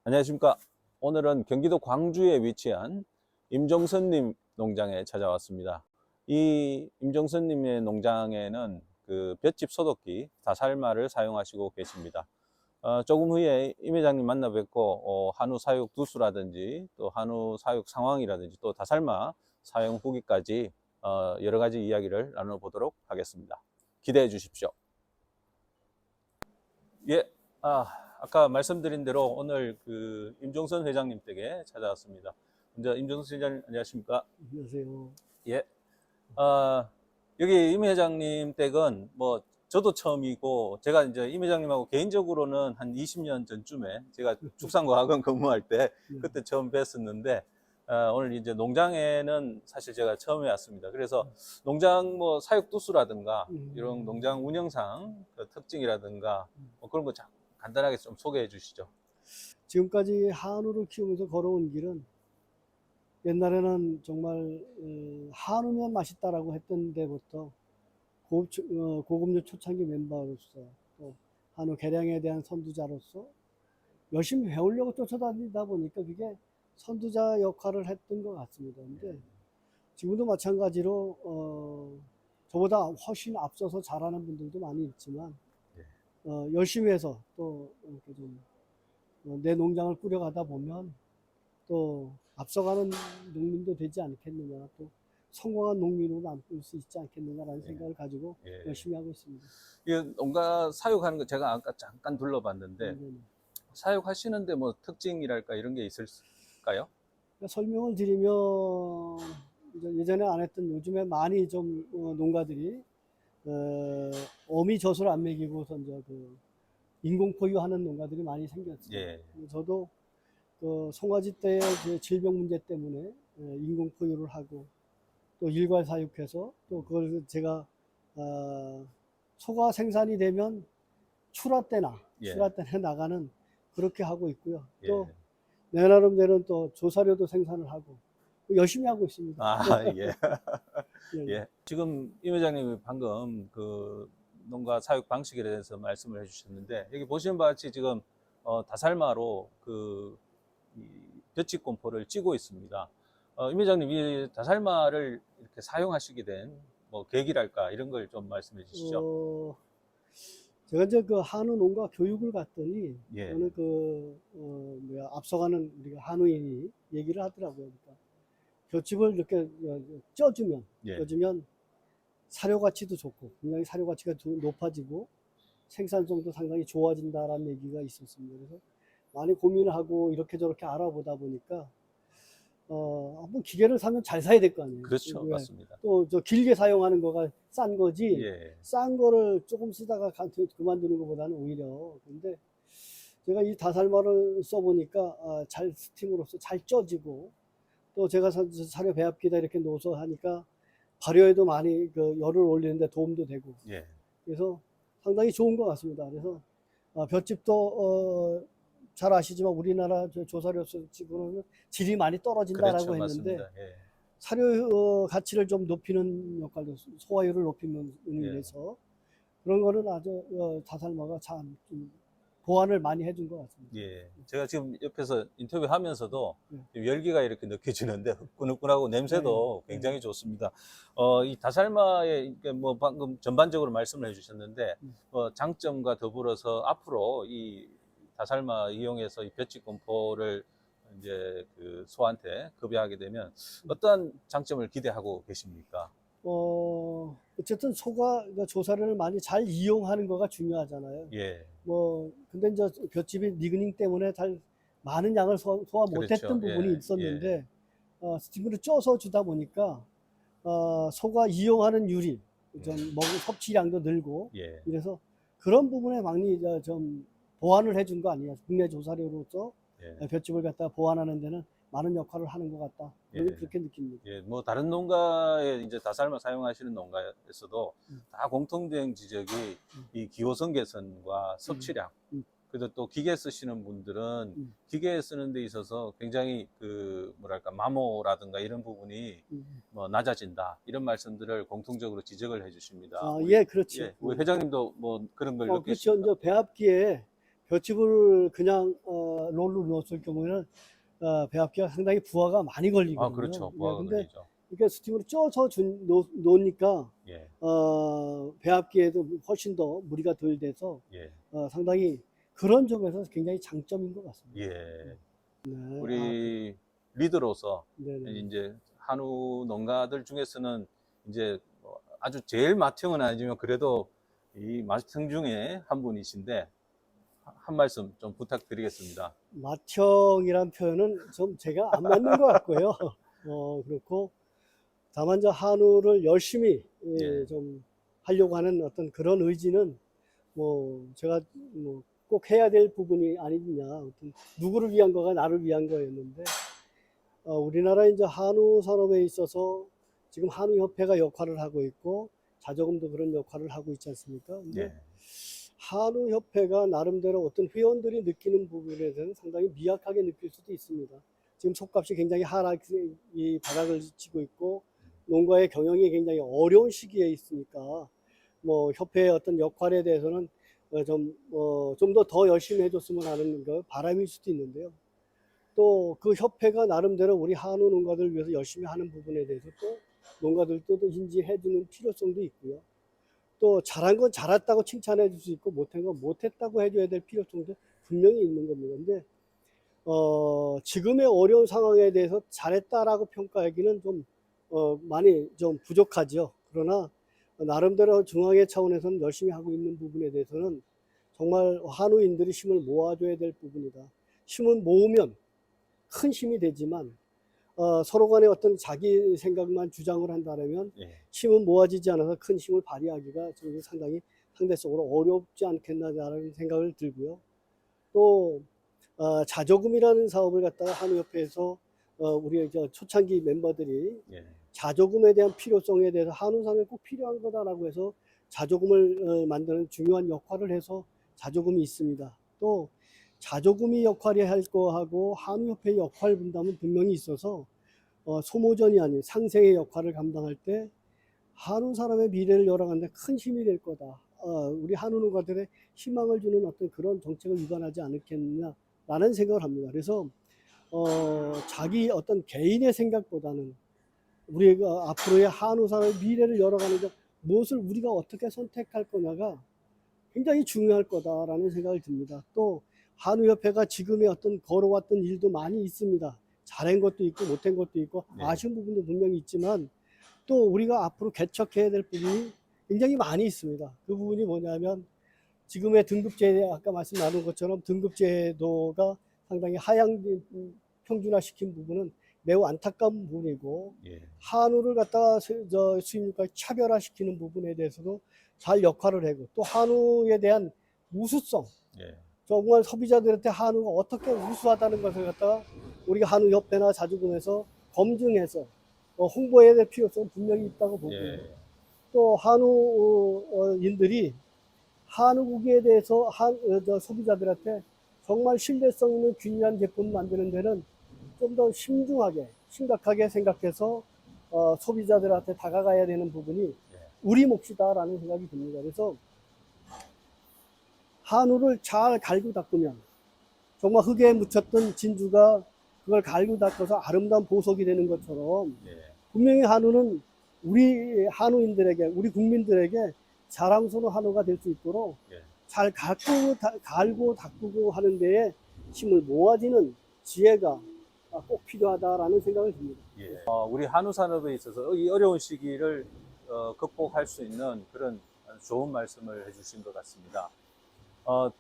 안녕하십니까. 오늘은 경기도 광주에 위치한 임종선님 농장에 찾아왔습니다. 이 임종선님의 농장에는 그 볏짚 소독기 다살마를 사용하시고 계십니다. 조금 후에 임 회장님 만나 뵙고 한우 사육 두수라든지 또 한우 사육 상황이라든지 또 다살마 사용 후기까지 여러 가지 이야기를 나눠보도록 하겠습니다. 기대해 주십시오. 예, 아까 말씀드린 대로 오늘 그 임종선 회장님 댁에 찾아왔습니다. 먼저 임종선 회장님 안녕하십니까? 안녕하세요. 예. 여기 임 회장님 댁은 뭐 저도 처음이고 제가 이제 임 회장님하고 개인적으로는 한 20년 전쯤에 제가 축산과학원 근무할 때 그때 처음 뵀었는데 오늘 이제 농장에는 사실 제가 처음에 왔습니다. 그래서 농장 뭐 사육 두수라든가 이런 농장 운영상 그 특징이라든가 뭐 그런 거 간단하게 좀 소개해 주시죠. 지금까지 한우를 키우면서 걸어온 길은 옛날에는 정말 한우면 맛있다라고 했던 데부터 고급류 초창기 멤버로서 또 한우 개량에 대한 선두자로서 열심히 배우려고 쫓아다니다 보니까 그게 선두자 역할을 했던 것 같습니다. 근데 지금도 마찬가지로 저보다 훨씬 앞서서 잘하는 분들도 많이 있지만 열심히 해서 또 이렇게 좀 내 농장을 꾸려가다 보면 또 앞서가는 농민도 되지 않겠느냐, 또 성공한 농민으로 남을 수 있지 않겠느냐라는 생각을 가지고 열심히 하고 있습니다. 이 농가 사육하는 거 제가 아까 잠깐 둘러봤는데 사육하시는데 뭐 특징이랄까 이런 게 있을까요? 설명을 드리면 이제 예전에 안 했던 요즘에 많이 좀 농가들이 어미 젖을 안 먹이고서 이제 그 인공 포유하는 농가들이 많이 생겼어요. 예. 저도 그 송아지 때의 그 질병 문제 때문에 인공 포유를 하고 또 일괄 사육해서 또 그걸 제가 소가 생산이 되면 출하 때나 나가는 그렇게 하고 있고요. 또 내 나름대로는 또 조사료도 생산을 하고 열심히 하고 있습니다. 예. 예. 지금 임 회장님이 방금 그 농가 사육 방식에 대해서 말씀을 해주셨는데 여기 보시는 바와 같이 지금 다살마로 그 볏짚 곰포를 찌고 있습니다. 임 회장님 이 다살마를 이렇게 사용하시게 된 뭐 계기랄까 이런 걸 좀 말씀해 주시죠. 제가 이제 그 한우 농가 교육을 갔더니 어느 그 앞서가는 우리가 한우인이 얘기를 하더라고요. 그러니까 볏짚을 이렇게 쪄주면 사료 가치도 좋고 굉장히 사료 가치가 높아지고 생산성도 상당히 좋아진다라는 얘기가 있었습니다. 그래서 많이 고민을 하고 이렇게 저렇게 알아보다 보니까 한번 기계를 사면 잘 사야 될 거 아니에요. 그렇죠. 맞습니다. 또 저 길게 사용하는 거가 싼 거지 싼 거를 조금 쓰다가 그만두는 것보다는 오히려. 근데 제가 이 다살마를 써보니까 잘 스팀으로서 잘 쪄지고 또 제가 사료 배합기다 이렇게 놓아서 하니까 발효에도 많이 그 열을 올리는데 도움도 되고 그래서 상당히 좋은 것 같습니다. 그래서 볏짚도 잘 아시지만 우리나라 조사료 수치고는 질이 많이 떨어진다라고 했는데 사료 가치를 좀 높이는 역할도 소화율을 높이는 의미에서 그런 거는 아주 다살마가 참 보완을 많이 해준 것 같습니다. 제가 지금 옆에서 인터뷰하면서도 열기가 이렇게 느껴지는데 후끈후끈하고 냄새도 굉장히 좋습니다. 이 다살마의 뭐 방금 전반적으로 말씀을 해주셨는데 장점과 더불어서 앞으로 이 다살마 이용해서 이 볏짚 곰포를 이제 그 소한테 급여하게 되면 어떠한 장점을 기대하고 계십니까? 어쨌든 소가 조사료를 많이 잘 이용하는 거가 중요하잖아요. 근데 이제 볏짚이 니그닝 때문에 잘 많은 양을 소화 못했던 부분이 있었는데 스팀으로 쪄서 주다 보니까 소가 이용하는 율이 좀 먹은 섭취량도 늘고 이래서 그런 부분에 많이 좀 보완을 해준 거 아니냐. 국내 조사료로서 볏짚을 갖다 보완하는 데는 많은 역할을 하는 것 같다. 그렇게 느낍니다. 뭐 다른 농가에 이제 다살마 사용하시는 농가에서도 다 공통된 지적이 이 기호성 개선과 섭취량. 그래도 또 기계 쓰시는 분들은 기계 쓰는 데 있어서 굉장히 그 뭐랄까 마모라든가 이런 부분이 뭐 낮아진다 이런 말씀들을 공통적으로 지적을 해주십니다. 그렇죠. 우리 회장님도 뭐 그런 걸 그렇죠. 이제 배합기에 볏짚을 그냥 롤로 넣었을 경우에는 배합기가 상당히 부하가 많이 걸리거든요. 아, 그렇죠. 예, 부하가 근데 걸리죠. 이렇게 스팀으로 쪄서 놓으니까 예, 배합기에도 훨씬 더 무리가 덜 돼서 예, 상당히 그런 점에서 굉장히 장점인 것 같습니다. 예. 네, 우리 리더로서 네네. 이제 한우 농가들 중에서는 이제 뭐 아주 제일 맏형은 아니지만 그래도 이 맏형 중에 한 분이신데 한 말씀 좀 부탁드리겠습니다. 맏형이란 표현은 좀 제가 안 맞는 것 같고요. 그렇고 다만 저 한우를 열심히 예, 좀 하려고 하는 어떤 그런 의지는 뭐 제가 뭐 꼭 해야 될 부분이 아니냐. 어떤 누구를 위한 거가 나를 위한 거였는데 우리나라 이제 한우 산업에 있어서 지금 한우협회가 역할을 하고 있고 자조금도 그런 역할을 하고 있지 않습니까? 근데 예, 한우협회가 나름대로 어떤 회원들이 느끼는 부분에 대해서는 상당히 미약하게 느낄 수도 있습니다. 지금 속값이 굉장히 이 바닥을 치고 있고 농가의 경영이 굉장히 어려운 시기에 있으니까 뭐 협회의 어떤 역할에 대해서는 좀 더 열심히 해줬으면 하는 그 바람일 수도 있는데요. 또 그 협회가 나름대로 우리 한우 농가들 위해서 열심히 하는 부분에 대해서 또 농가들도 또 인지해주는 필요성도 있고요. 또 잘한 건 잘했다고 칭찬해 줄 수 있고 못한 건 못했다고 해줘야 될 필요성도 분명히 있는 겁니다. 근데 지금의 어려운 상황에 대해서 잘했다라고 평가하기는 좀 많이 좀 부족하죠. 그러나 나름대로 중앙회 차원에서는 열심히 하고 있는 부분에 대해서는 정말 한우인들이 힘을 모아줘야 될 부분이다. 힘을 모으면 큰 힘이 되지만 서로 간에 어떤 자기 생각만 주장을 한다면 예, 힘은 모아지지 않아서 큰 힘을 발휘하기가 저는 상당히 상대적으로 어렵지 않겠나라는 생각을 들고요. 또 자조금이라는 사업을 갖다가 한우협회에서 우리 저 초창기 멤버들이 예, 자조금에 대한 필요성에 대해서 한우산에 꼭 필요한 거다라고 해서 자조금을 만드는 중요한 역할을 해서 자조금이 있습니다. 또 자조금이 역할이 할 거하고 한우협회의 역할 분담은 분명히 있어서 소모전이 아닌 상생의 역할을 감당할 때 한우 사람의 미래를 열어가는데 큰 힘이 될 거다. 우리 한우 농가들의 희망을 주는 어떤 그런 정책을 위반하지 않겠느냐라는 생각을 합니다. 그래서 자기 어떤 개인의 생각보다는 우리가 앞으로의 한우 사람의 미래를 열어가는데 무엇을 우리가 어떻게 선택할 거냐가 굉장히 중요할 거다라는 생각을 듭니다. 또 한우협회가 지금의 어떤 걸어왔던 일도 많이 있습니다. 잘한 것도 있고 못한 것도 있고 네. 아쉬운 부분도 분명히 있지만 또 우리가 앞으로 개척해야 될 부분이 굉장히 많이 있습니다. 그 부분이 뭐냐면 지금의 등급제, 아까 말씀 나눈 것처럼 등급제도가 상당히 평준화시킨 부분은 매우 안타까운 부분이고 예, 한우를 갖다가 수입육과 차별화시키는 부분에 대해서도 잘 역할을 하고 또 한우에 대한 우수성, 예, 정말 소비자들한테 한우가 어떻게 우수하다는 것을 갖다가 우리가 한우협회나 자주금에서 검증해서 홍보해야 될 필요성은 분명히 있다고 보고요. 예, 또 한우인들이 한우고기에 대해서 소비자들한테 정말 신뢰성 있는 균일한 제품 만드는 데는 좀 더 신중하게, 심각하게 생각해서 소비자들한테 다가가야 되는 부분이 예, 우리 몫이다라는 생각이 듭니다. 그래서 한우를 잘 갈고 닦으면 정말 흙에 묻혔던 진주가 그걸 갈고 닦아서 아름다운 보석이 되는 것처럼 예, 분명히 한우는 우리 한우인들에게, 우리 국민들에게 자랑스러운 한우가 될 수 있도록 예. 잘 갈고 닦고 하는 데에 힘을 모아지는 지혜가 꼭 필요하다라는 생각을 듭니다. 예. 우리 한우 산업에 있어서 이 어려운 시기를 극복할 수 있는 그런 좋은 말씀을 해주신 것 같습니다.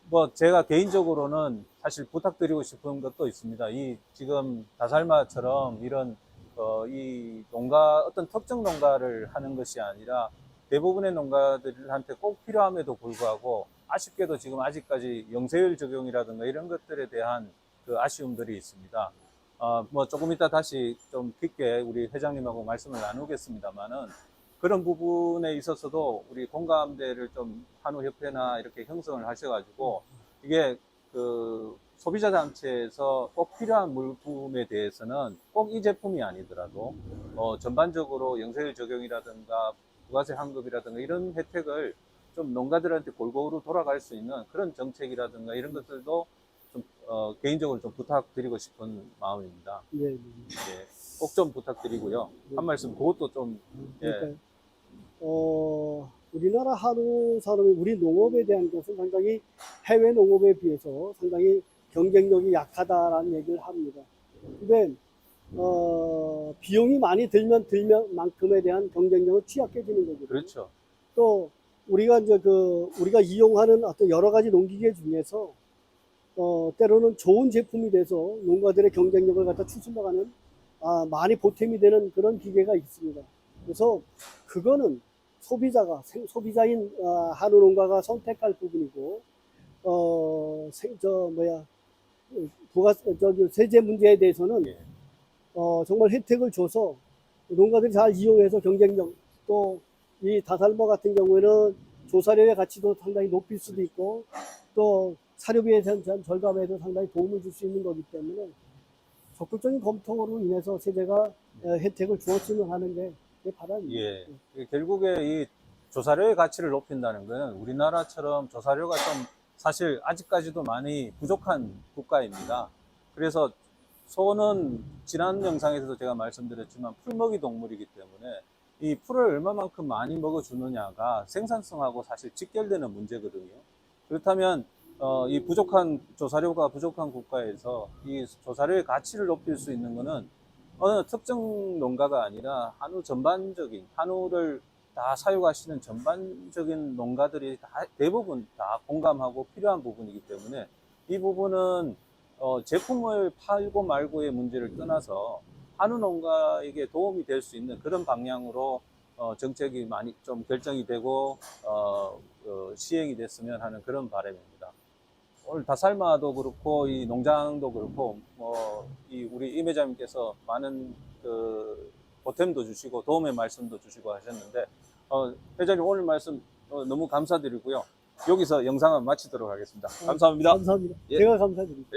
뭐 제가 개인적으로는 사실 부탁드리고 싶은 것도 있습니다. 이 지금 다살마처럼 이런 이 농가 어떤 특정 농가를 하는 것이 아니라 대부분의 농가들한테 꼭 필요함에도 불구하고 아쉽게도 지금 아직까지 영세율 적용이라든가 이런 것들에 대한 그 아쉬움들이 있습니다. 뭐 조금 이따 다시 좀 깊게 우리 회장님하고 말씀을 나누겠습니다만은 그런 부분에 있어서도 우리 공감대를 좀 한우협회나 이렇게 형성을 하셔가지고 이게 그 소비자 단체에서 꼭 필요한 물품에 대해서는 꼭 이 제품이 아니더라도 전반적으로 영세율 적용이라든가 부가세 환급이라든가 이런 혜택을 좀 농가들한테 골고루 돌아갈 수 있는 그런 정책이라든가 이런 것들도 좀 개인적으로 좀 부탁드리고 싶은 마음입니다. 네, 네. 예, 꼭 좀 부탁드리고요. 한 말씀 그것도 좀 예, 그러니까 우리나라 한우 산업이 우리 농업에 대한 것은 상당히 해외 농업에 비해서 상당히 경쟁력이 약하다라는 얘기를 합니다. 근데 비용이 많이 들면 만큼에 대한 경쟁력은 취약해지는 거거든요. 그렇죠. 또 우리가 이제 우리가 이용하는 어떤 여러 가지 농기계 중에서 때로는 좋은 제품이 돼서 농가들의 경쟁력을 갖다 추진해가는 많이 보탬이 되는 그런 기계가 있습니다. 그래서 그거는 소비자인 한우 농가가 선택할 부분이고 세제 문제에 대해서는 예. 정말 혜택을 줘서 농가들이 잘 이용해서 경쟁력 또 이 다살마 같은 경우에는 조사료의 가치도 상당히 높일 수도 있고 또 사료비에 대한 절감에도 상당히 도움을 줄 수 있는 거기 때문에 적극적인 검토로 인해서 세제가 혜택을 주었으면 하는 게 제 바람입니다. 예. 결국에 이 조사료의 가치를 높인다는 것은 우리나라처럼 조사료가 좀 사실 아직까지도 많이 부족한 국가입니다. 그래서 소는 지난 영상에서도 제가 말씀드렸지만 풀먹이 동물이기 때문에 이 풀을 얼마만큼 많이 먹어주느냐가 생산성하고 사실 직결되는 문제거든요. 그렇다면 이 조사료가 부족한 국가에서 이 조사료의 가치를 높일 수 있는 것은 어느 특정 농가가 아니라 한우를 다 사육하시는 전반적인 농가들이 대부분 다 공감하고 필요한 부분이기 때문에 이 부분은 제품을 팔고 말고의 문제를 떠나서 한우 농가에게 도움이 될 수 있는 그런 방향으로 정책이 많이 좀 결정이 되고 시행이 됐으면 하는 그런 바람입니다. 오늘 다살마도 그렇고 이 농장도 그렇고 우리 임 회장님께서 많은 보탬도 주시고 도움의 말씀도 주시고 하셨는데 회장님 오늘 말씀 너무 감사드리고요. 여기서 영상은 마치도록 하겠습니다. 감사합니다. 감사합니다. 예. 제가 감사드립니다.